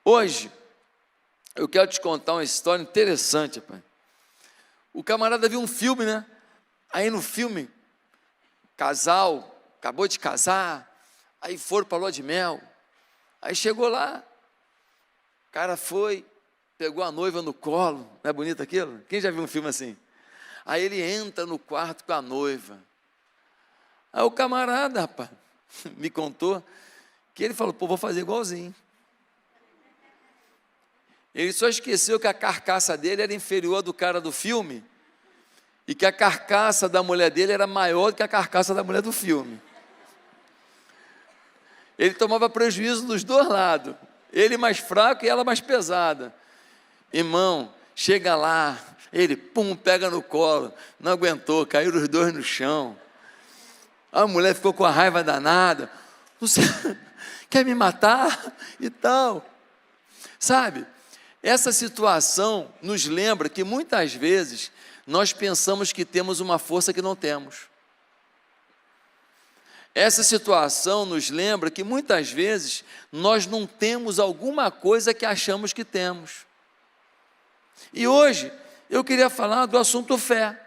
Hoje, eu quero te contar uma história interessante, pai. O camarada viu um filme, né? Aí no filme, casal, acabou de casar, aí foram para a lua de mel. Aí chegou lá, o cara foi, pegou a noiva no colo, não é bonito aquilo? Quem já viu um filme assim? Aí ele entra no quarto com a noiva. Aí o camarada, rapaz, me contou que ele falou, pô, vou fazer igualzinho. Ele só esqueceu que a carcaça dele era inferior à do cara do filme e que a carcaça da mulher dele era maior do que a carcaça da mulher do filme. Ele tomava prejuízo dos dois lados, ele mais fraco e ela mais pesada. Irmão, chega lá, ele, pum, pega no colo, não aguentou, caíram os dois no chão. A mulher ficou com a raiva danada, você quer me matar e tal, sabe? Essa situação nos lembra que muitas vezes nós pensamos que temos uma força que não temos. Essa situação nos lembra que muitas vezes nós não temos alguma coisa que achamos que temos. E hoje eu queria falar do assunto fé.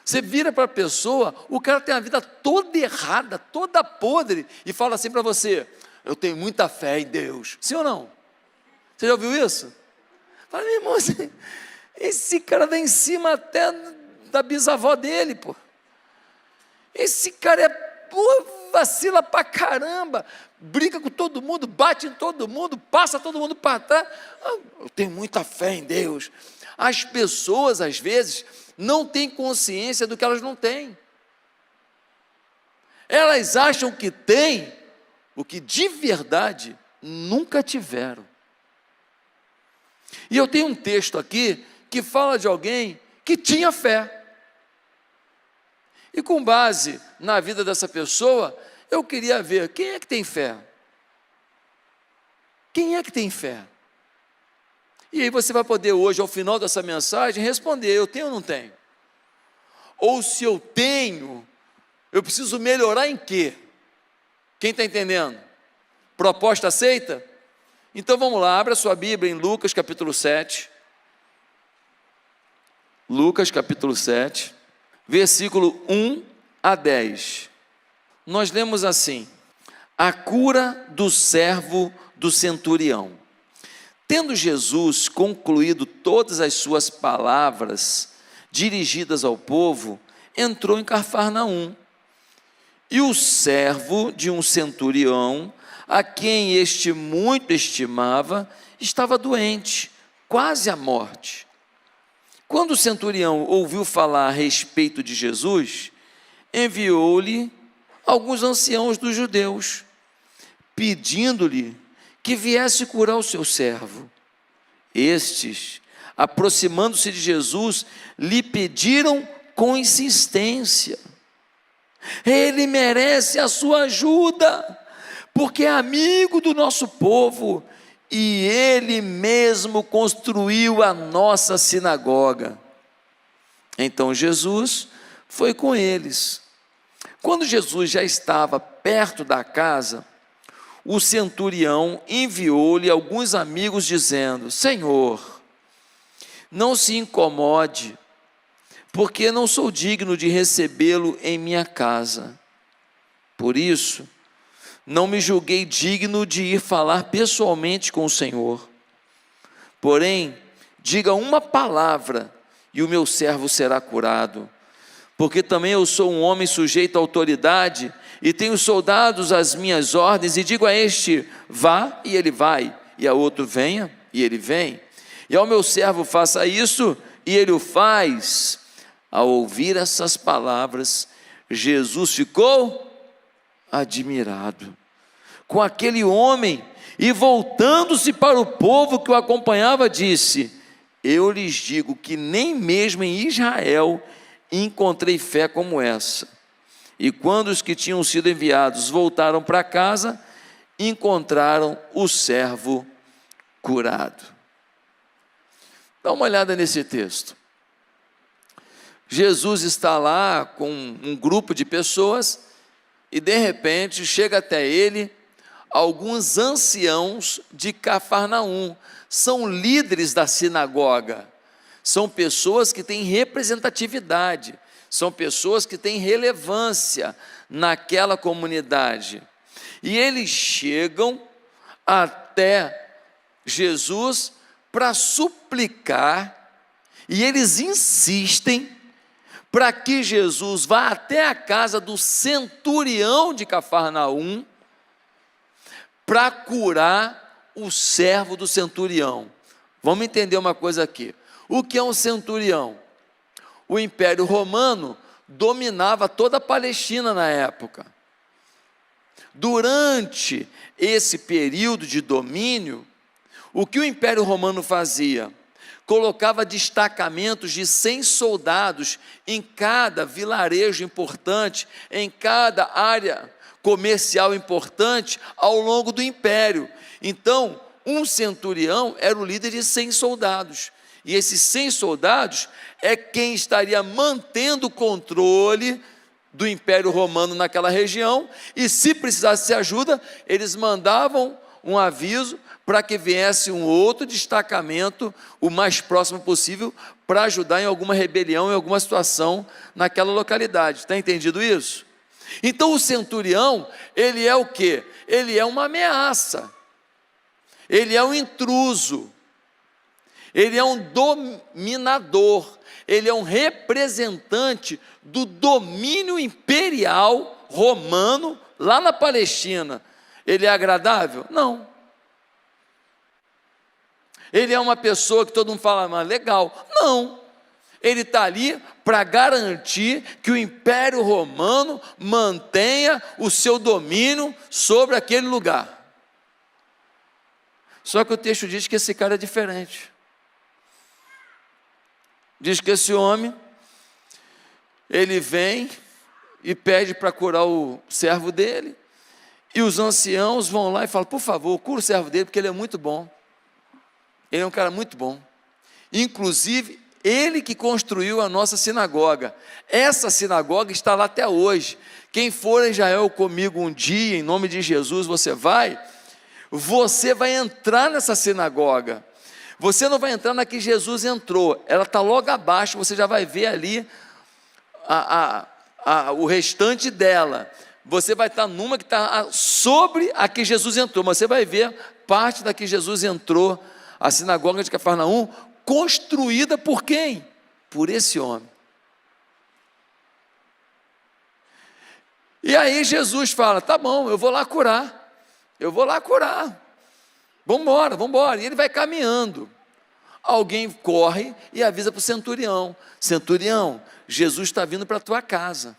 Você vira para a pessoa, o cara tem a vida toda errada, toda podre, e fala assim para você, eu tenho muita fé em Deus. Sim ou não? Você já ouviu isso? Fala, meu irmão, esse cara vem em cima até da bisavó dele, pô. Esse cara vacila pra caramba, briga com todo mundo, bate em todo mundo, passa todo mundo para trás. Eu tenho muita fé em Deus. As pessoas, às vezes, não têm consciência do que elas não têm. Elas acham que têm o que de verdade nunca tiveram. E eu tenho um texto aqui que fala de alguém que tinha fé. E com base na vida dessa pessoa, eu queria ver quem é que tem fé. Quem é que tem fé? E aí você vai poder hoje, ao final dessa mensagem, responder, eu tenho ou não tenho? Ou se eu tenho, eu preciso melhorar em quê? Quem está entendendo? Proposta aceita? Então vamos lá, abra sua Bíblia em Lucas capítulo 7. Lucas capítulo 7, versículo 1 a 10. Nós lemos assim: a cura do servo do centurião. Tendo Jesus concluído todas as suas palavras dirigidas ao povo, entrou em Cafarnaum. E o servo de um centurião, a quem este muito estimava, estava doente, quase à morte. Quando o centurião ouviu falar a respeito de Jesus, enviou-lhe alguns anciãos dos judeus, pedindo-lhe que viesse curar o seu servo. Estes, aproximando-se de Jesus, lhe pediram com insistência: ele merece a sua ajuda, porque é amigo do nosso povo, e ele mesmo construiu a nossa sinagoga. Então Jesus foi com eles. Quando Jesus já estava perto da casa, o centurião enviou-lhe alguns amigos, dizendo: Senhor, não se incomode, porque não sou digno de recebê-lo em minha casa. Por isso, não me julguei digno de ir falar pessoalmente com o Senhor. Porém, diga uma palavra e o meu servo será curado. Porque também eu sou um homem sujeito à autoridade e tenho soldados às minhas ordens, e digo a este, vá, e ele vai, e a outro, venha, e ele vem. E ao meu servo, faça isso, e ele o faz. Ao ouvir essas palavras, Jesus ficou admirado com aquele homem, e voltando-se para o povo que o acompanhava, disse: eu lhes digo que nem mesmo em Israel encontrei fé como essa. E quando os que tinham sido enviados voltaram para casa, encontraram o servo curado. Dá uma olhada nesse texto. Jesus está lá com um grupo de pessoas, e de repente chega até ele alguns anciãos de Cafarnaum, são líderes da sinagoga, são pessoas que têm representatividade, são pessoas que têm relevância naquela comunidade. E eles chegam até Jesus para suplicar, e eles insistem para que Jesus vá até a casa do centurião de Cafarnaum para curar o servo do centurião. Vamos entender uma coisa aqui. O que é um centurião? O Império Romano dominava toda a Palestina na época. Durante esse período de domínio, o que o Império Romano fazia? Colocava destacamentos de 100 soldados em cada vilarejo importante, em cada área comercial importante ao longo do império. Então, um centurião era o líder de 100 soldados. E esses 100 soldados é quem estaria mantendo o controle do Império Romano naquela região, e se precisasse de ajuda, eles mandavam um aviso para que viesse um outro destacamento, o mais próximo possível, para ajudar em alguma rebelião, em alguma situação naquela localidade. Está entendido isso? Então o centurião, ele é o quê? Ele é uma ameaça, ele é um intruso, ele é um dominador, ele é um representante do domínio imperial romano lá na Palestina. Ele é agradável? Não. Ele é uma pessoa que todo mundo fala, mas legal. Não. Ele está ali para garantir que o Império Romano mantenha o seu domínio sobre aquele lugar. Só que o texto diz que esse cara é diferente. Diz que esse homem, ele vem e pede para curar o servo dele, e os anciãos vão lá e falam, por favor, cura o servo dele, porque ele é muito bom. Ele é um cara muito bom. Inclusive, ele que construiu a nossa sinagoga. Essa sinagoga está lá até hoje. Quem for a Israel comigo um dia, em nome de Jesus, você vai entrar nessa sinagoga. Você não vai entrar na que Jesus entrou. Ela está logo abaixo, você já vai ver ali o restante dela. Você vai estar numa que está sobre a que Jesus entrou, mas você vai ver parte da que Jesus entrou. A sinagoga de Cafarnaum, construída por quem? Por esse homem. E aí Jesus fala, tá bom, eu vou lá curar, vamos embora, e ele vai caminhando. Alguém corre e avisa para o centurião, Jesus está vindo para a tua casa,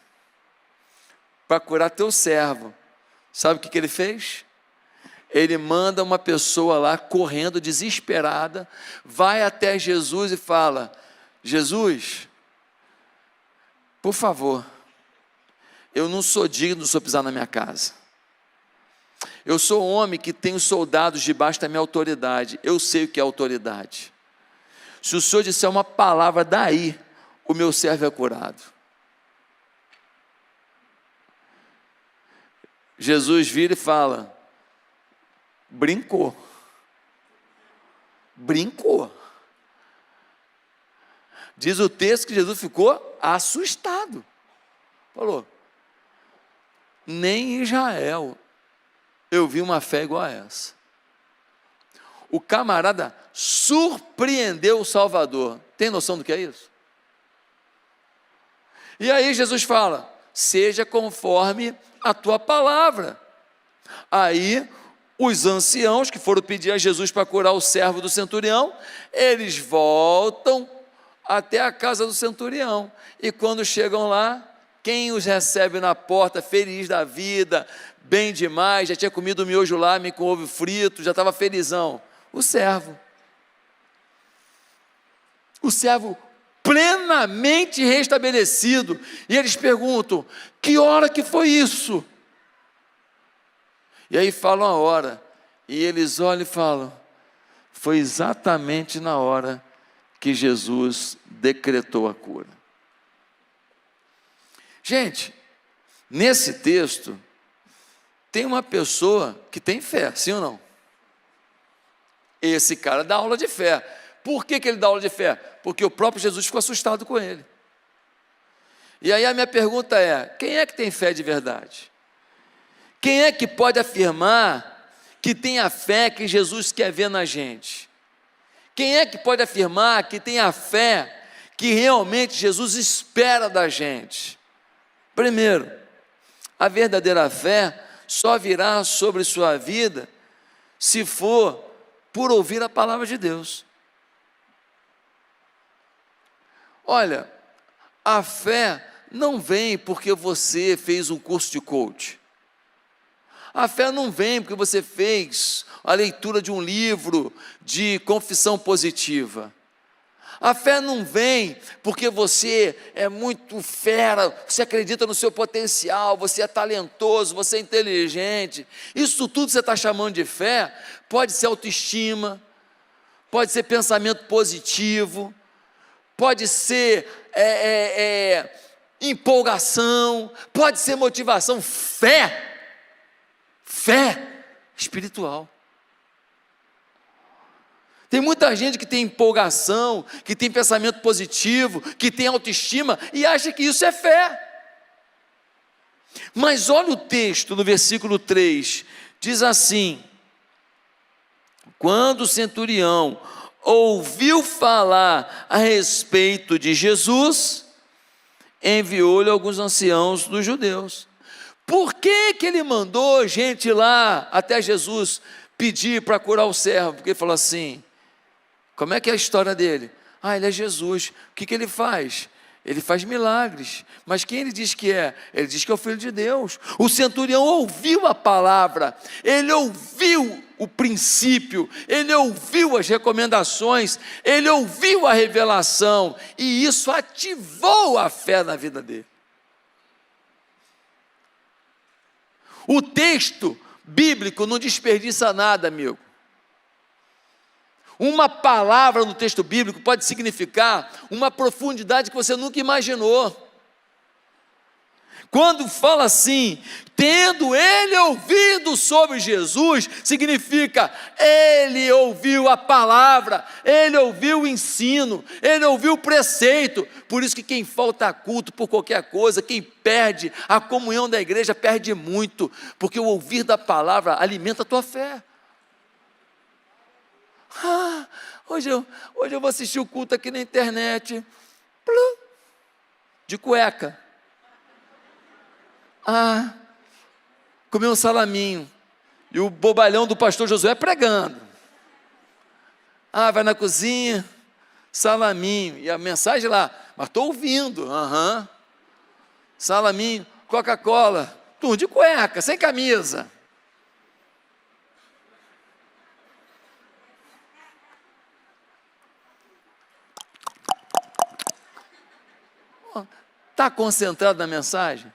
para curar teu servo. Sabe o que ele fez? Ele manda uma pessoa lá, correndo, desesperada, vai até Jesus e fala, Jesus, por favor, eu não sou digno do Senhor pisar na minha casa. Eu sou homem que tenho soldados debaixo da minha autoridade, eu sei o que é autoridade. Se o Senhor disser uma palavra daí, o meu servo é curado. Jesus vira e fala, brincou. Diz o texto que Jesus ficou assustado. Falou, nem em Israel eu vi uma fé igual a essa. O camarada surpreendeu o Salvador. Tem noção do que é isso? E aí Jesus fala, seja conforme a tua palavra. Aí os anciãos que foram pedir a Jesus para curar o servo do centurião, eles voltam até a casa do centurião, e quando chegam lá, quem os recebe na porta, feliz da vida, bem demais, já tinha comido miojo lá, com ovo frito, já estava felizão? O servo plenamente restabelecido, e eles perguntam, que hora que foi isso? E aí falam a hora, e eles olham e falam, foi exatamente na hora que Jesus decretou a cura. Gente, nesse texto, Tem uma pessoa que tem fé, sim ou não? Esse cara dá aula de fé. Por que ele dá aula de fé? Porque o próprio Jesus ficou assustado com ele. E aí a minha pergunta é: quem é que tem fé de verdade? Quem é que pode afirmar que tem a fé que Jesus quer ver na gente? Quem é que pode afirmar que tem a fé que realmente Jesus espera da gente? Primeiro, a verdadeira fé só virá sobre sua vida se for por ouvir a palavra de Deus. Olha, a fé não vem porque você fez um curso de coach. A fé não vem porque você fez a leitura de um livro de confissão positiva. A fé não vem porque você é muito fera, você acredita no seu potencial, você é talentoso, você é inteligente. Isso tudo que você está chamando de fé pode ser autoestima, pode ser pensamento positivo, pode ser empolgação, pode ser motivação. Fé espiritual. Tem muita gente que tem empolgação, que tem pensamento positivo, que tem autoestima e acha que isso é fé. Mas olha o texto no versículo 3, diz assim: quando o centurião ouviu falar a respeito de Jesus, enviou-lhe alguns anciãos dos judeus. Por que ele mandou gente lá até Jesus pedir para curar o servo? Porque ele falou assim: como é que é a história dele? Ele é Jesus. O que ele faz? Ele faz milagres. Mas quem ele diz que é? Ele diz que é o Filho de Deus. O centurião ouviu a palavra, ele ouviu o princípio, ele ouviu as recomendações, ele ouviu a revelação, e isso ativou a fé na vida dele. O texto bíblico não desperdiça nada, amigo. Uma palavra no texto bíblico pode significar uma profundidade que você nunca imaginou. Quando fala assim, tendo ele ouvido sobre Jesus, significa ele ouviu a palavra, ele ouviu o ensino, ele ouviu o preceito. Por isso que quem falta a culto por qualquer coisa, quem perde a comunhão da igreja, perde muito, porque o ouvir da palavra alimenta a tua fé. Hoje eu vou assistir o culto aqui na internet, de cueca. Comer um salaminho, e o bobalhão do pastor Josué pregando. Vai na cozinha, salaminho, e a mensagem lá, mas estou ouvindo, salaminho, Coca-Cola, tudo de cueca, sem camisa. Está concentrado na mensagem?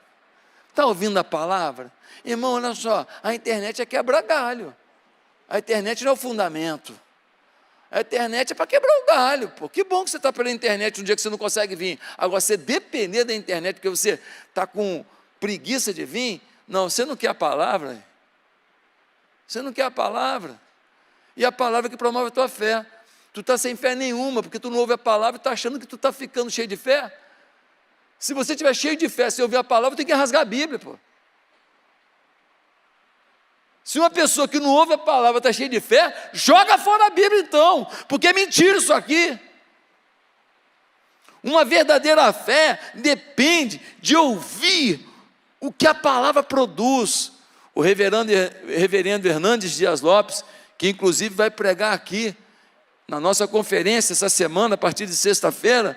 Está ouvindo a palavra? Irmão, olha só, a internet é quebra-galho. A internet não é o fundamento. A internet é para quebrar o galho, pô. Que bom que você está pela internet um dia que você não consegue vir. Agora, você depender da internet porque você está com preguiça de vir, não, você não quer a palavra. Você não quer a palavra. E a palavra que promove a tua fé. Tu está sem fé nenhuma, porque tu não ouve a palavra e está achando que tu está ficando cheio de fé. Se você estiver cheio de fé, se ouvir a palavra, tem que rasgar a Bíblia, pô. Se uma pessoa que não ouve a palavra está cheia de fé, joga fora a Bíblia então, porque é mentira isso aqui. Uma verdadeira fé depende de ouvir o que a palavra produz. O reverendo Hernandes Dias Lopes, que inclusive vai pregar aqui na nossa conferência essa semana, a partir de sexta-feira,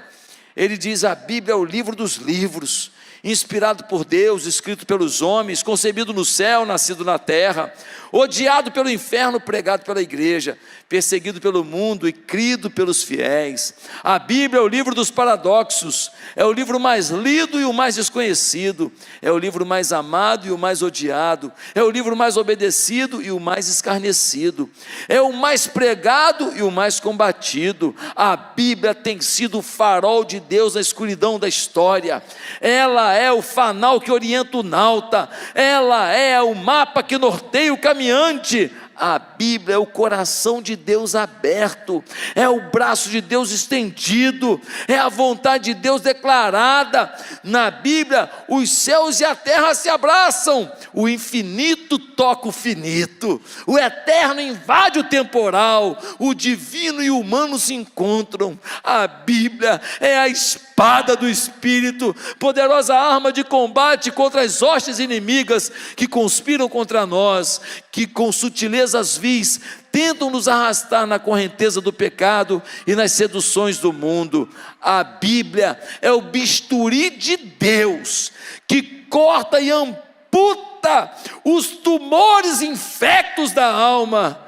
ele diz: a Bíblia é o livro dos livros, inspirado por Deus, escrito pelos homens, concebido no céu, nascido na terra, odiado pelo inferno, pregado pela igreja, perseguido pelo mundo e crido pelos fiéis. A Bíblia é o livro dos paradoxos, é o livro mais lido e o mais desconhecido, é o livro mais amado e o mais odiado, é o livro mais obedecido e o mais escarnecido, é o mais pregado e o mais combatido. A Bíblia tem sido o farol de Deus na escuridão da história. Ela ela é o fanal que orienta o nauta, ela é o mapa que norteia o caminhante. A Bíblia é o coração de Deus aberto, é o braço de Deus estendido, é a vontade de Deus declarada. Na Bíblia, os céus e a terra se abraçam, o infinito toca o finito, o eterno invade o temporal, o divino e o humano se encontram. A Bíblia é a espada do Espírito, poderosa arma de combate contra as hostes inimigas que conspiram contra nós, que com sutilezas vis tentam nos arrastar na correnteza do pecado e nas seduções do mundo. A Bíblia é o bisturi de Deus, que corta e amputa os tumores infectos da alma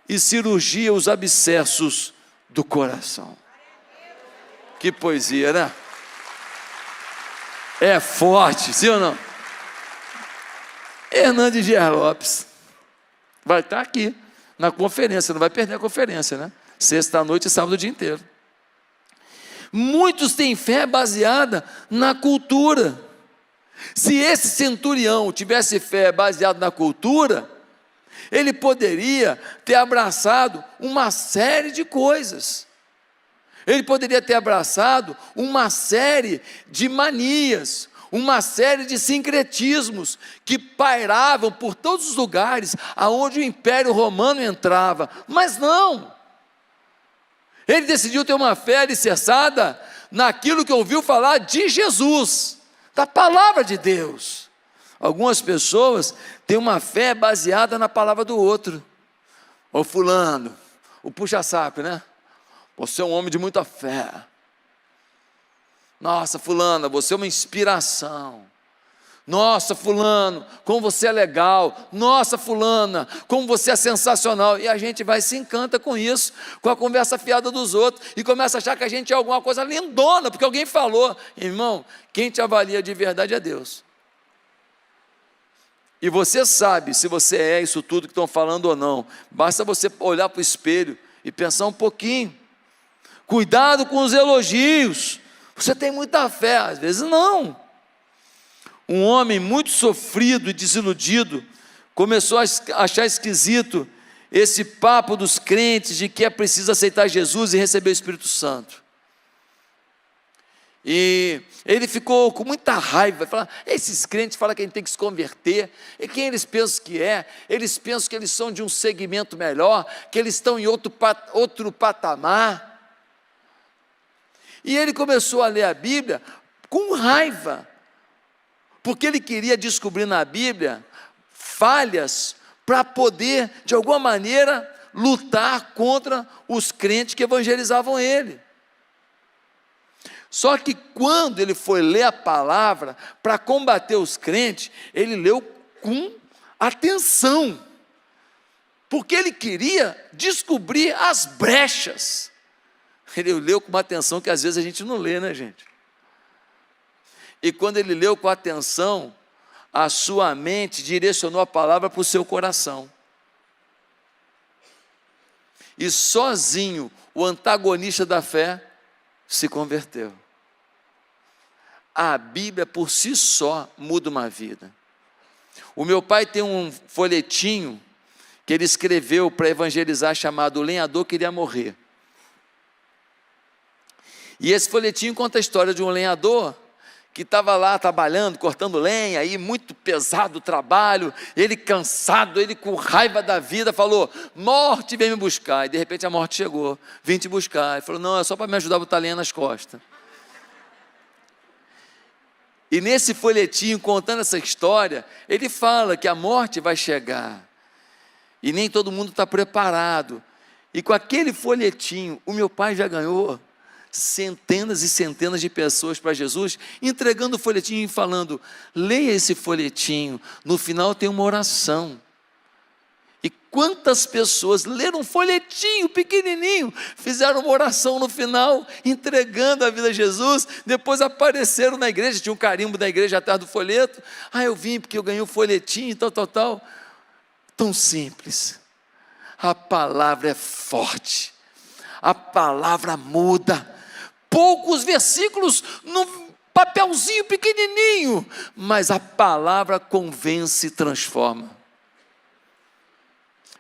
e cirurgia os abscessos do coração. Que poesia, né? É forte, sim ou não? Hernandes Dias Lopes vai estar aqui na conferência, não vai perder a conferência, né? Sexta-noite e sábado o dia inteiro. Muitos têm fé baseada na cultura. Se esse centurião tivesse fé baseada na cultura, ele poderia ter abraçado uma série de coisas. Ele poderia ter abraçado uma série de manias, uma série de sincretismos que pairavam por todos os lugares aonde o Império Romano entrava. Mas não, ele decidiu ter uma fé alicerçada naquilo que ouviu falar de Jesus, da palavra de Deus. Algumas pessoas têm uma fé baseada na palavra do outro. Ô fulano, o puxa-saco, né? Você é um homem de muita fé. Nossa, fulana, você é uma inspiração. Nossa, fulano, como você é legal. Nossa, fulana, como você é sensacional. E a gente vai se encanta com isso, com a conversa fiada dos outros, e começa a achar que a gente é alguma coisa lindona, porque alguém falou. Irmão, quem te avalia de verdade é Deus. E você sabe se você é isso tudo que estão falando ou não. Basta você olhar para o espelho e pensar um pouquinho. Cuidado com os elogios. Você tem muita fé, às vezes não. Um homem muito sofrido e desiludido começou a achar esquisito esse papo dos crentes de que é preciso aceitar Jesus e receber o Espírito Santo. E ele ficou com muita raiva, falando, esses crentes falam que a gente tem que se converter, e quem eles pensam que é? Eles pensam que eles são de um segmento melhor, que eles estão em outro patamar. E ele começou a ler a Bíblia com raiva, porque ele queria descobrir na Bíblia falhas para poder, de alguma maneira, lutar contra os crentes que evangelizavam ele. Só que quando ele foi ler a palavra para combater os crentes, ele leu com atenção, porque ele queria descobrir as brechas. Ele leu com uma atenção que às vezes a gente não lê, né, gente? E quando ele leu com atenção, a sua mente direcionou a palavra para o seu coração. E sozinho, o antagonista da fé se converteu. A Bíblia por si só muda uma vida. O meu pai tem um folhetinho que ele escreveu para evangelizar, chamado O Lenhador Queria Morrer. E esse folhetinho conta a história de um lenhador que estava lá trabalhando, cortando lenha, aí muito pesado o trabalho, ele cansado, ele com raiva da vida, falou, morte vem me buscar, e de repente a morte chegou, vim te buscar, ele falou, não, é só para me ajudar a botar lenha nas costas. E nesse folhetinho, contando essa história, ele fala que a morte vai chegar, e nem todo mundo está preparado, e com aquele folhetinho, o meu pai já ganhou centenas e centenas de pessoas para Jesus, entregando o folhetinho e falando, leia esse folhetinho, no final tem uma oração. E quantas pessoas leram um folhetinho pequenininho, fizeram uma oração no final, entregando a vida a Jesus, depois apareceram na igreja, tinha um carimbo da igreja atrás do folheto, eu vim porque eu ganhei um folhetinho, tal, tão simples. A palavra é forte, a palavra muda. Poucos versículos não papelzinho pequenininho, mas a palavra convence e transforma.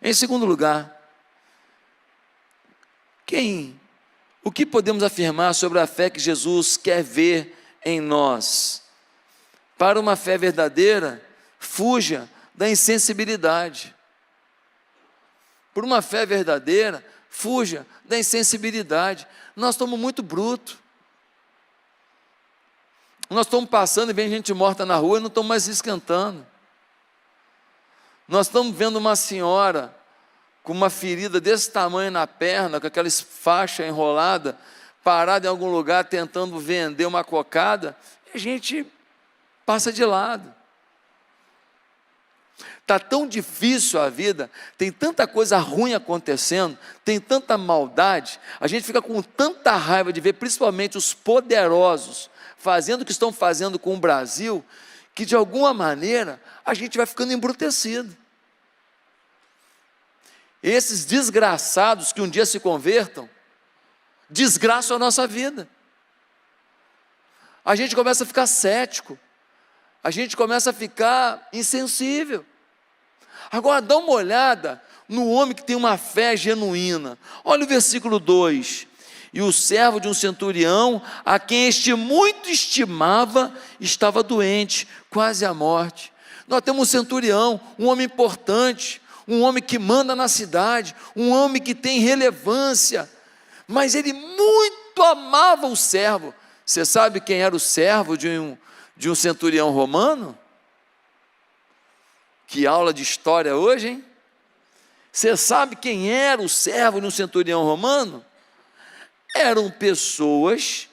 Em segundo lugar, o que podemos afirmar sobre a fé que Jesus quer ver em nós? Para uma fé verdadeira, fuja da insensibilidade. Por uma fé verdadeira, fuja da insensibilidade. Nós estamos muito brutos. Nós estamos passando e vem gente morta na rua e não estamos mais esquentando. Nós estamos vendo uma senhora com uma ferida desse tamanho na perna, com aquela faixa enrolada, parada em algum lugar tentando vender uma cocada, e a gente passa de lado. Está tão difícil a vida, tem tanta coisa ruim acontecendo, tem tanta maldade, a gente fica com tanta raiva de ver principalmente os poderosos fazendo o que estão fazendo com o Brasil, que de alguma maneira a gente vai ficando embrutecido. Esses desgraçados que um dia se convertam, desgraçam a nossa vida. A gente começa a ficar cético, a gente começa a ficar insensível. Agora dá uma olhada no homem que tem uma fé genuína. Olha o versículo 2. E o servo de um centurião, a quem este muito estimava, estava doente, quase à morte. Nós temos um centurião, um homem importante, um homem que manda na cidade, um homem que tem relevância, mas ele muito amava o servo. Você sabe quem era o servo de um centurião romano? Que aula de história hoje, hein? Você sabe quem era o servo de um centurião romano? Eram pessoas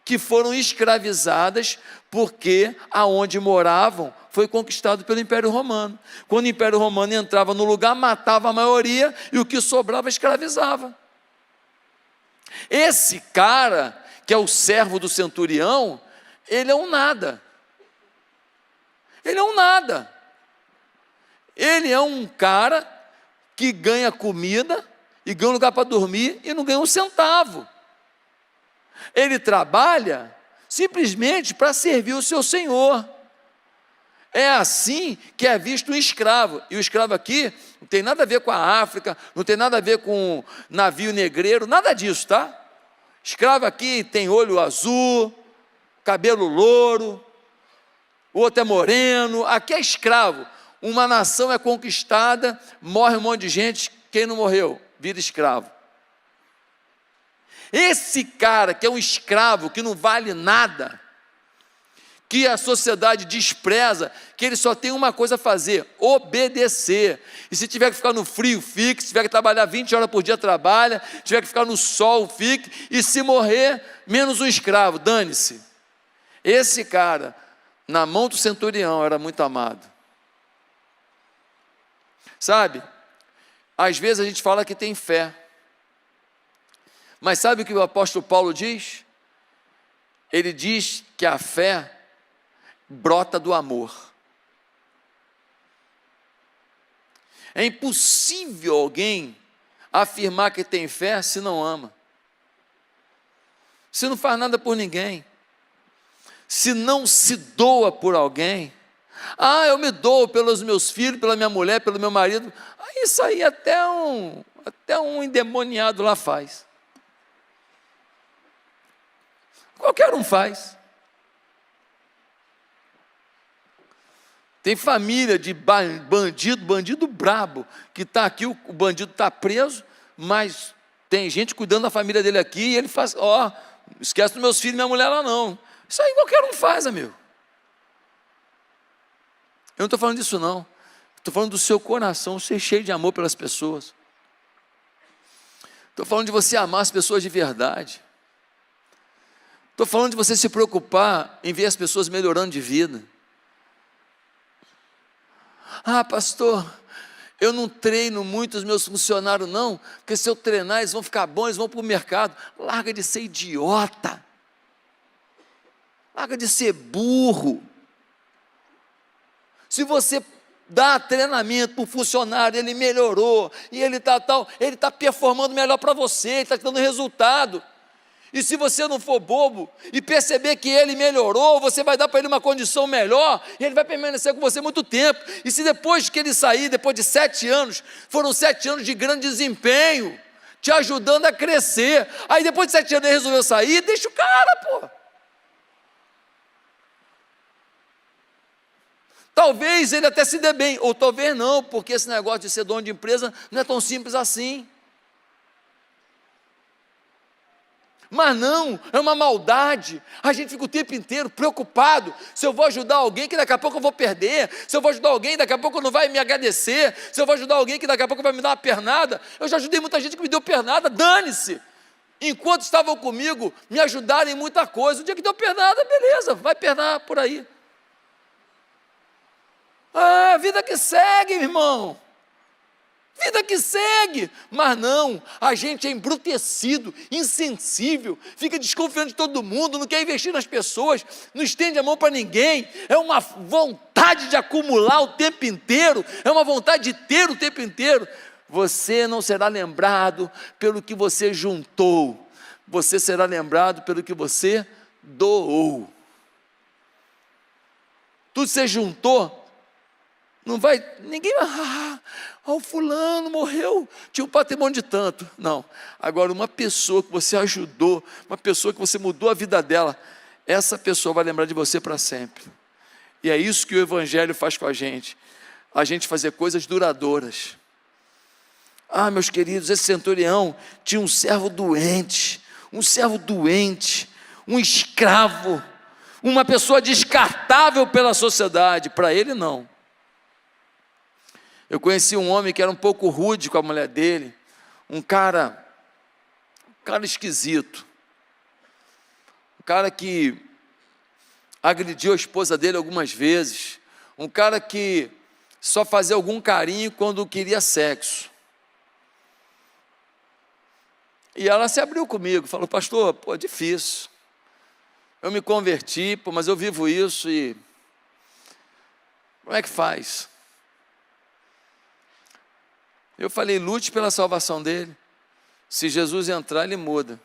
que foram escravizadas porque aonde moravam foi conquistado pelo Império Romano. Quando o Império Romano entrava no lugar, matava a maioria e o que sobrava escravizava. Esse cara, que é o servo do centurião, ele é um nada. Ele é um nada. Ele é um cara que ganha comida e ganha um lugar para dormir e não ganha um centavo. Ele trabalha simplesmente para servir o seu senhor. É assim que é visto um escravo. E o escravo aqui não tem nada a ver com a África, não tem nada a ver com navio negreiro, nada disso, tá? Escravo aqui tem olho azul, cabelo louro, o outro é moreno. Aqui é escravo. Uma nação é conquistada, morre um monte de gente, quem não morreu? Vira escravo. Esse cara que é um escravo, que não vale nada, que a sociedade despreza, que ele só tem uma coisa a fazer: obedecer. E se tiver que ficar no frio, fique. Se tiver que trabalhar 20 horas por dia, trabalha. Se tiver que ficar no sol, fique. E se morrer, menos um escravo, dane-se. Esse cara, na mão do centurião, era muito amado. Sabe, às vezes a gente fala que tem fé, mas sabe o que o apóstolo Paulo diz? Ele diz que a fé brota do amor. É impossível alguém afirmar que tem fé se não ama, se não faz nada por ninguém, se não se doa por alguém. Eu me dou pelos meus filhos, pela minha mulher, pelo meu marido. Isso aí até um endemoniado lá faz. Qualquer um faz. Tem família de bandido brabo, que está aqui, o bandido está preso, mas tem gente cuidando da família dele aqui, e ele faz, esquece dos meus filhos e minha mulher lá não. Isso aí qualquer um faz, amigo. Eu não estou falando disso não, estou falando do seu coração ser cheio de amor pelas pessoas. Estou falando de você amar as pessoas de verdade. Estou falando de você se preocupar em ver as pessoas melhorando de vida. Pastor, eu não treino muito os meus funcionários não, porque se eu treinar eles vão ficar bons, eles vão para o mercado. Larga de ser idiota, larga de ser burro. Se você dá treinamento para o funcionário, ele melhorou, e ele está performando melhor para você, ele está dando resultado. E se você não for bobo e perceber que ele melhorou, você vai dar para ele uma condição melhor, e ele vai permanecer com você muito tempo. E se depois que ele sair, depois de 7 anos, foram 7 anos de grande desempenho, te ajudando a crescer, aí depois de 7 anos ele resolveu sair, deixa o cara, pô. Talvez ele até se dê bem, ou talvez não, porque esse negócio de ser dono de empresa não é tão simples assim. Mas não, é uma maldade. A gente fica o tempo inteiro preocupado, se eu vou ajudar alguém que daqui a pouco eu vou perder, se eu vou ajudar alguém daqui a pouco não vai me agradecer, se eu vou ajudar alguém que daqui a pouco vai me dar uma pernada. Eu já ajudei muita gente que me deu pernada, dane-se. Enquanto estavam comigo, me ajudaram em muita coisa. O dia que deu pernada, beleza, vai pernar por aí. Ah, vida que segue, irmão. Vida que segue, mas não, a gente é embrutecido, insensível, fica desconfiando de todo mundo, não quer investir nas pessoas, não estende a mão para ninguém, é uma vontade de acumular o tempo inteiro, é uma vontade de ter o tempo inteiro. Você não será lembrado pelo que você juntou, você será lembrado pelo que você doou. Tudo que você juntou, não vai, ninguém vai, o fulano morreu, tinha um patrimônio de tanto. Não, agora uma pessoa que você ajudou, uma pessoa que você mudou a vida dela, essa pessoa vai lembrar de você para sempre. E é isso que o Evangelho faz com a gente fazer coisas duradouras. Ah, meus queridos, esse centurião tinha um servo doente, um escravo, uma pessoa descartável pela sociedade. Para ele não. Eu conheci um homem que era um pouco rude com a mulher dele, um cara esquisito, um cara que agrediu a esposa dele algumas vezes, um cara que só fazia algum carinho quando queria sexo. E ela se abriu comigo, falou: pastor, pô, difícil, eu me converti, pô, mas eu vivo isso e como é que faz? Eu falei: lute pela salvação dele. Se Jesus entrar, ele muda.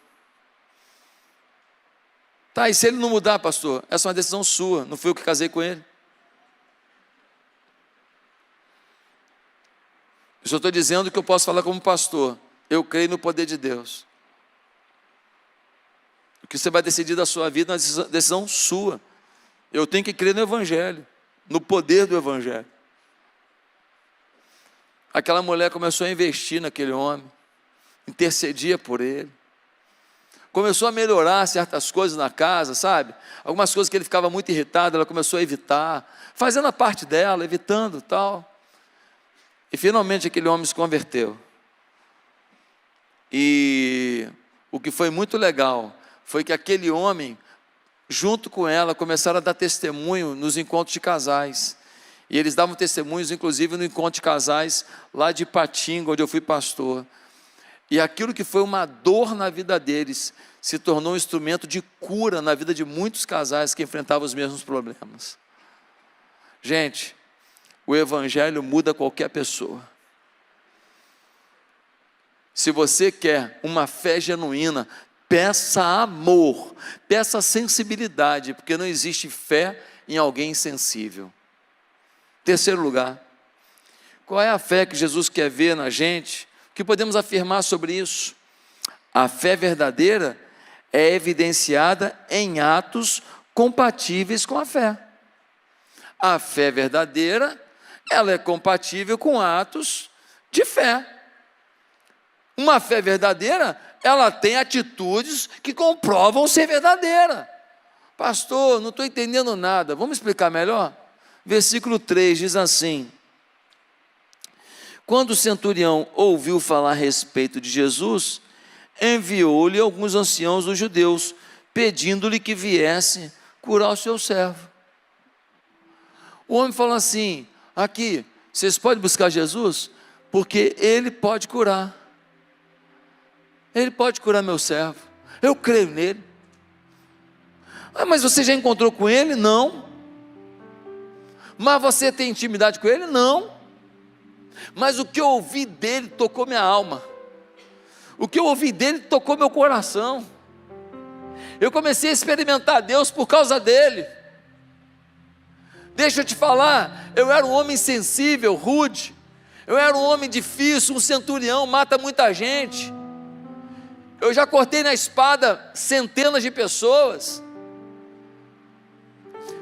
Tá, e se ele não mudar, pastor? Essa é uma decisão sua, não fui eu que casei com ele. Eu só estou dizendo que eu posso falar como pastor. Eu creio no poder de Deus. O que você vai decidir da sua vida é uma decisão sua. Eu tenho que crer no Evangelho, no poder do Evangelho. Aquela mulher começou a investir naquele homem, intercedia por ele, começou a melhorar certas coisas na casa, sabe? Algumas coisas que ele ficava muito irritado, ela começou a evitar, fazendo a parte dela, evitando tal. E finalmente aquele homem se converteu. E o que foi muito legal foi que aquele homem, junto com ela, começaram a dar testemunho nos encontros de casais. E eles davam testemunhos, inclusive, no encontro de casais lá de Ipatinga, onde eu fui pastor. E aquilo que foi uma dor na vida deles se tornou um instrumento de cura na vida de muitos casais que enfrentavam os mesmos problemas. Gente, o Evangelho muda qualquer pessoa. Se você quer uma fé genuína, peça amor, peça sensibilidade, porque não existe fé em alguém insensível. Terceiro lugar, qual é a fé que Jesus quer ver na gente? O que podemos afirmar sobre isso? A fé verdadeira é evidenciada em atos compatíveis com a fé. A fé verdadeira, ela é compatível com atos de fé. Uma fé verdadeira, ela tem atitudes que comprovam ser verdadeira. Pastor, não estou entendendo nada, vamos explicar melhor? Versículo 3 diz assim: quando o centurião ouviu falar a respeito de Jesus, enviou-lhe alguns anciãos dos judeus, pedindo-lhe que viesse curar o seu servo. O homem falou assim: aqui, vocês podem buscar Jesus? Porque ele pode curar. Ele pode curar meu servo. Eu creio nele. Ah, mas você já encontrou com ele? Não. Mas você tem intimidade com ele? Não. Mas o que eu ouvi dele tocou minha alma. O que eu ouvi dele tocou meu coração. Eu comecei a experimentar Deus por causa dele. Deixa eu te falar, eu era um homem insensível, rude, eu era um homem difícil, um centurião, mata muita gente. Eu já cortei na espada centenas de pessoas.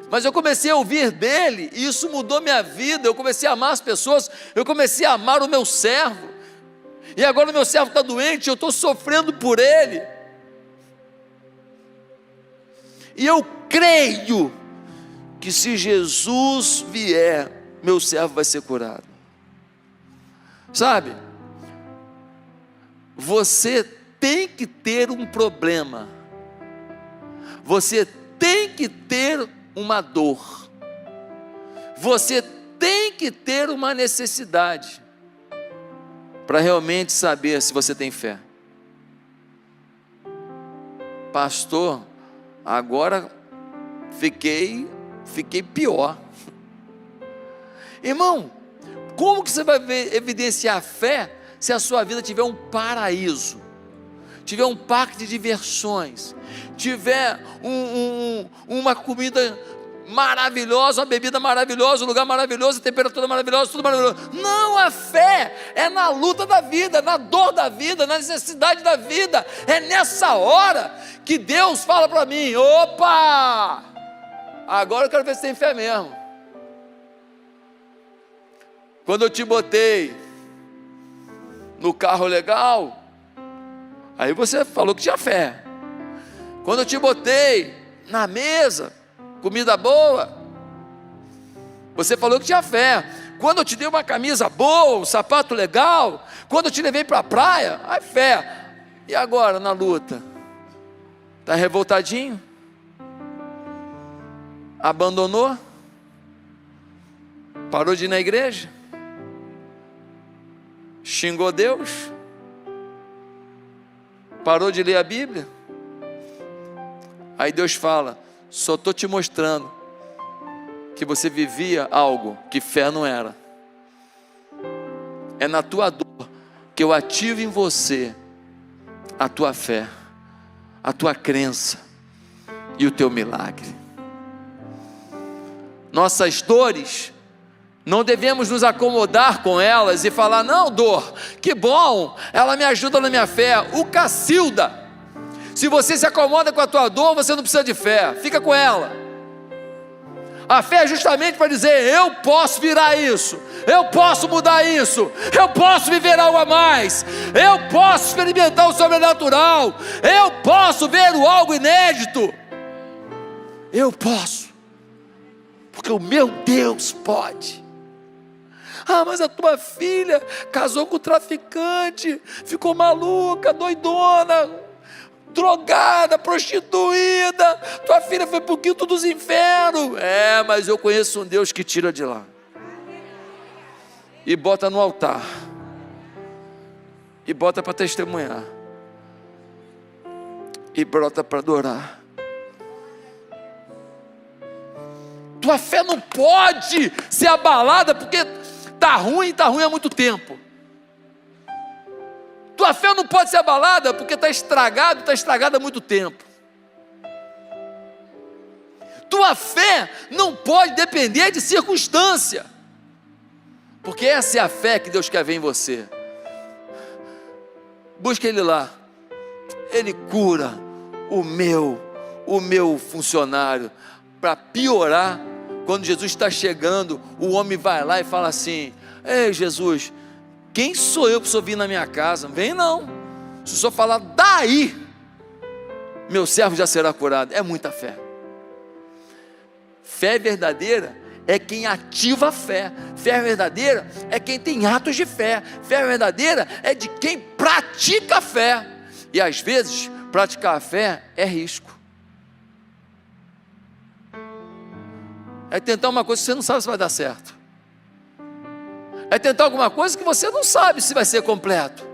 Mas eu comecei a ouvir dele, e isso mudou minha vida. Eu comecei a amar as pessoas, eu comecei a amar o meu servo. E agora o meu servo está doente, eu estou sofrendo por ele. E eu creio que se Jesus vier, meu servo vai ser curado. Sabe? Você tem que ter um problema. Você tem que ter uma dor. Você tem que ter uma necessidade para realmente saber se você tem fé. Pastor, agora fiquei pior. Irmão, como que você vai evidenciar fé se a sua vida tiver um paraíso, tiver um parque de diversões, tiver uma comida maravilhosa, uma bebida maravilhosa, um lugar maravilhoso, temperatura maravilhosa, tudo maravilhoso? Não, a fé é na luta da vida, na dor da vida, na necessidade da vida. É nessa hora que Deus fala para mim: opa, agora eu quero ver se tem fé mesmo. Quando eu te botei no carro legal, aí você falou que tinha fé. Quando eu te botei na mesa, comida boa, você falou que tinha fé. Quando eu te dei uma camisa boa, um sapato legal, quando eu te levei para a praia, aí fé. E agora na luta? Está revoltadinho? Abandonou? Parou de ir na igreja? Xingou Deus? Parou de ler a Bíblia? Aí Deus fala: só estou te mostrando que você vivia algo que fé não era. É na tua dor que eu ativo em você a tua fé, a tua crença e o teu milagre. Nossas dores, não devemos nos acomodar com elas e falar: não, dor, que bom, ela me ajuda na minha fé. O Cacilda, se você se acomoda com a tua dor, você não precisa de fé, fica com ela. A fé é justamente para dizer: eu posso virar isso, eu posso mudar isso, eu posso viver algo a mais, eu posso experimentar o sobrenatural, eu posso ver o algo inédito, eu posso, porque o meu Deus pode. Ah, mas a tua filha casou com o traficante, ficou maluca, doidona, drogada, prostituída, tua filha foi para o quinto dos infernos. É, mas eu conheço um Deus que tira de lá e bota no altar e bota para testemunhar e bota para adorar. Tua fé não pode ser abalada porque está ruim há muito tempo. Tua fé não pode ser abalada porque está estragada há muito tempo. Tua fé não pode depender de circunstância, porque essa é a fé que Deus quer ver em você. Busca Ele lá. Ele cura o meu funcionário. Para piorar, quando Jesus está chegando, o homem vai lá e fala assim: ei, Jesus, quem sou eu para o senhor vir na minha casa? Vem não, se o senhor falar daí, meu servo já será curado. É muita fé. Fé verdadeira é quem ativa a fé. Fé verdadeira é quem tem atos de fé. Fé verdadeira é de quem pratica a fé. E às vezes, praticar a fé é risco. É tentar uma coisa que você não sabe se vai dar certo. É tentar alguma coisa que você não sabe se vai ser completo.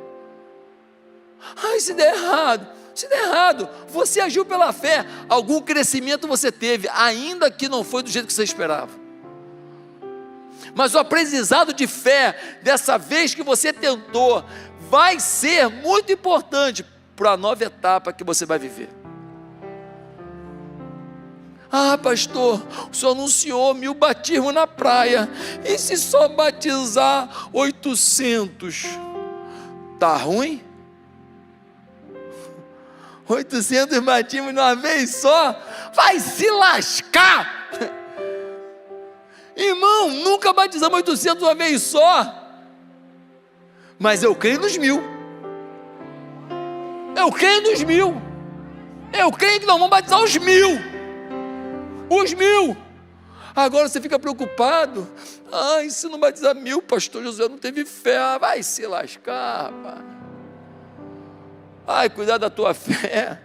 Ai, se der errado, você agiu pela fé, algum crescimento você teve, ainda que não foi do jeito que você esperava. Mas o aprendizado de fé, dessa vez que você tentou, vai ser muito importante para a nova etapa que você vai viver. Ah, pastor, o senhor anunciou 1000 batismos na praia, e se só batizar 800? Tá ruim? 800 batismos de uma vez só? Vai se lascar! Irmão, nunca batizamos 800 de uma vez só. Mas eu creio nos 1000. Eu creio nos 1000. Eu creio que nós vamos batizar os 1000. Os 1000. Agora você fica preocupado. Ai, se não batizar 1000, pastor Josué não teve fé. Ah, vai se lascar, rapaz. Ai, cuidar da tua fé.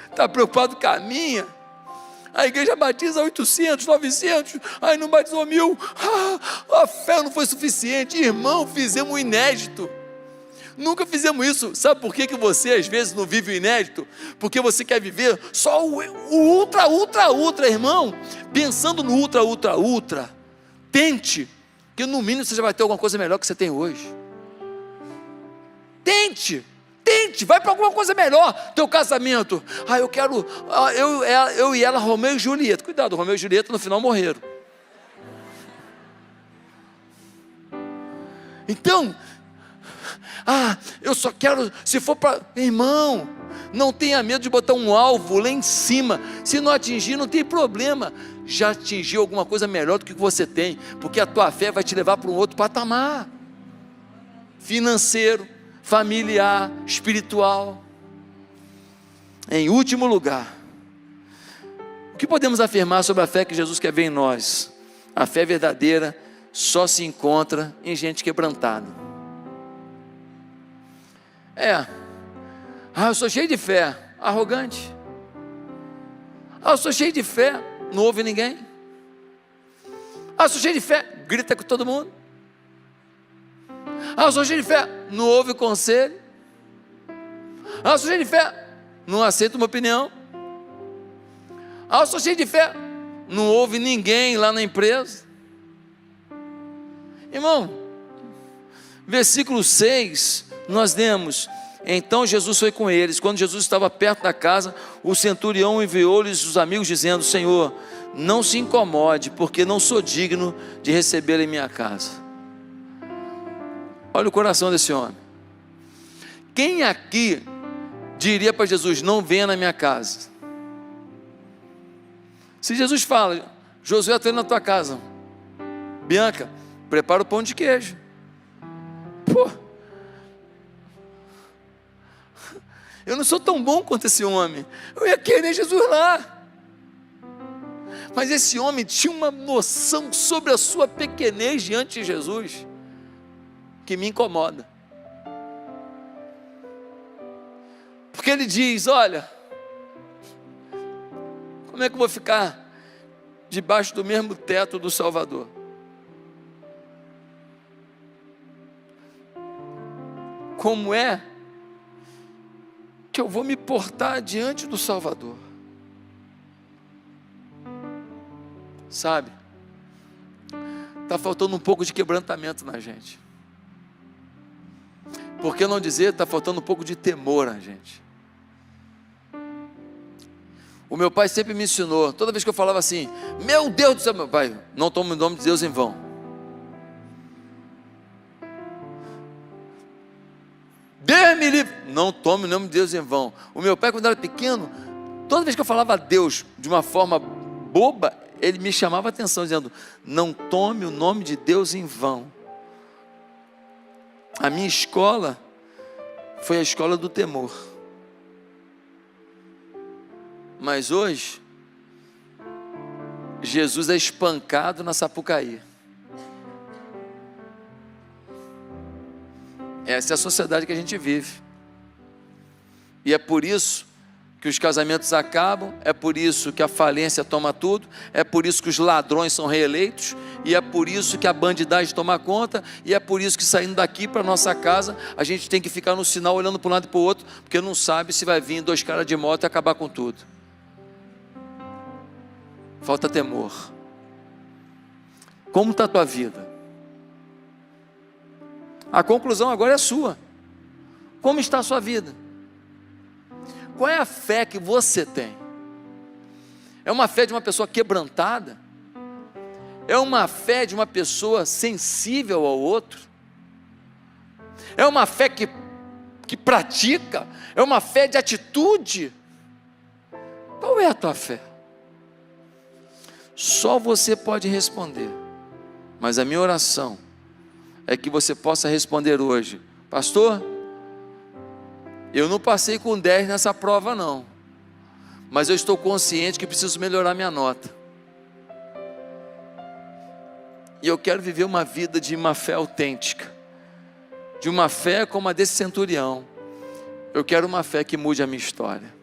Está preocupado com a minha? A igreja batiza 800, 900, aí não batizou 1000. A fé não foi suficiente. Irmão, fizemos o inédito. Nunca fizemos isso. Sabe por que você às vezes não vive o inédito? Porque você quer viver só o ultra, irmão. Pensando no ultra. Tente, que no mínimo você já vai ter alguma coisa melhor que você tem hoje. Tente, vai para alguma coisa melhor. Teu casamento, eu quero, eu e ela, Romeu e Julieta. Cuidado, Romeu e Julieta no final morreram. Então, eu só quero, se for para, irmão, não tenha medo de botar um alvo lá em cima. Se não atingir, não tem problema. Já atingiu alguma coisa melhor do que você tem, porque a tua fé vai te levar para um outro patamar financeiro, familiar, espiritual. Em último lugar, o que podemos afirmar sobre a fé que Jesus quer ver em nós? A fé verdadeira só se encontra em gente quebrantada. Eu sou cheio de fé, arrogante. Eu sou cheio de fé, não ouve ninguém. Eu sou cheio de fé, grita com todo mundo. Eu sou cheio de fé, não ouve conselho. Eu sou cheio de fé, não aceita uma opinião. Eu sou cheio de fé, não ouve ninguém lá na empresa. Irmão, versículo 6, nós lemos: então Jesus foi com eles. Quando Jesus estava perto da casa, o centurião enviou-lhes os amigos, dizendo: Senhor, não se incomode, porque não sou digno de recebê-lo em minha casa. Olha o coração desse homem. Quem aqui diria para Jesus: não venha na minha casa? Se Jesus fala: Josué, estou indo na tua casa, Bianca, prepara o pão de queijo. Eu não sou tão bom quanto esse homem. Eu ia querer Jesus lá. Mas esse homem tinha uma noção sobre a sua pequenez diante de Jesus que me incomoda. Porque ele diz: olha, como é que eu vou ficar debaixo do mesmo teto do Salvador? Como é que eu vou me portar diante do Salvador? Sabe, está faltando um pouco de quebrantamento na gente. Por que não dizer, está faltando um pouco de temor na gente. O meu pai sempre me ensinou, toda vez que eu falava assim: meu Deus do céu, meu pai, não tome o nome de Deus em vão. Deus me livre, não tome o nome de Deus em vão. O meu pai, quando era pequeno, toda vez que eu falava Deus de uma forma boba, ele me chamava a atenção, dizendo: não tome o nome de Deus em vão. A minha escola foi a escola do temor. Mas hoje, Jesus é espancado na Sapucaí. Essa é a sociedade que a gente vive. E é por isso que os casamentos acabam, é por isso que a falência toma tudo, é por isso que os ladrões são reeleitos, e é por isso que a bandidagem toma conta, e é por isso que saindo daqui para nossa casa, a gente tem que ficar no sinal olhando para um lado e para o outro, porque não sabe se vai vir 2 caras de moto e acabar com tudo. Falta temor. Como está a tua vida? A conclusão agora é sua. Como está a sua vida? Qual é a fé que você tem? É uma fé de uma pessoa quebrantada? É uma fé de uma pessoa sensível ao outro? É uma fé que pratica? É uma fé de atitude? Qual é a tua fé? Só você pode responder, mas a minha oração é que você possa responder hoje: pastor, eu não passei com 10 nessa prova não, mas eu estou consciente que preciso melhorar minha nota, e eu quero viver uma vida de uma fé autêntica, de uma fé como a desse centurião. Eu quero uma fé que mude a minha história.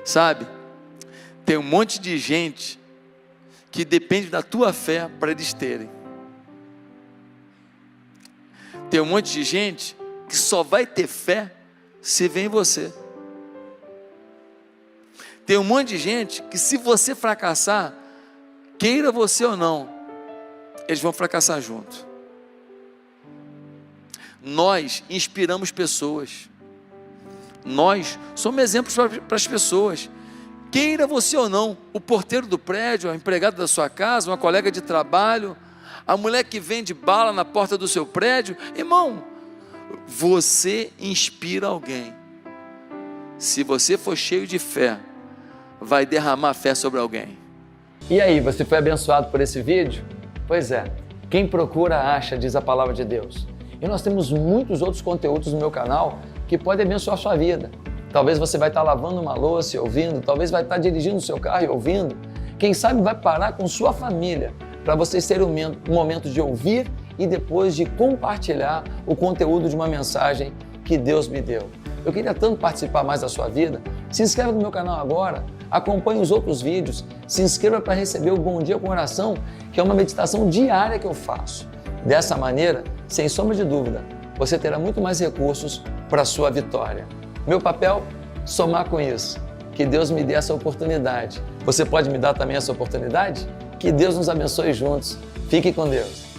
Sabe, tem um monte de gente que depende da tua fé para eles terem. Tem um monte de gente que só vai ter fé se vem você. Tem um monte de gente que, se você fracassar, queira você ou não, eles vão fracassar junto. Nós inspiramos pessoas. Nós somos exemplos para as pessoas. Queira você ou não, o porteiro do prédio, a empregada da sua casa, uma colega de trabalho, a mulher que vende bala na porta do seu prédio, irmão, você inspira alguém. Se você for cheio de fé, vai derramar fé sobre alguém. E aí, você foi abençoado por esse vídeo? Pois é, quem procura acha, diz a palavra de Deus. E nós temos muitos outros conteúdos no meu canal que podem abençoar a sua vida. Talvez você vai estar lavando uma louça e ouvindo, talvez vai estar dirigindo o seu carro e ouvindo. Quem sabe vai parar com sua família para vocês terem um momento de ouvir e depois de compartilhar o conteúdo de uma mensagem que Deus me deu. Eu queria tanto participar mais da sua vida. Se inscreva no meu canal agora, acompanhe os outros vídeos, se inscreva para receber o Bom Dia com Oração, que é uma meditação diária que eu faço. Dessa maneira, sem sombra de dúvida, você terá muito mais recursos para a sua vitória. Meu papel? Somar com isso. Que Deus me dê essa oportunidade. Você pode me dar também essa oportunidade? Que Deus nos abençoe juntos. Fique com Deus.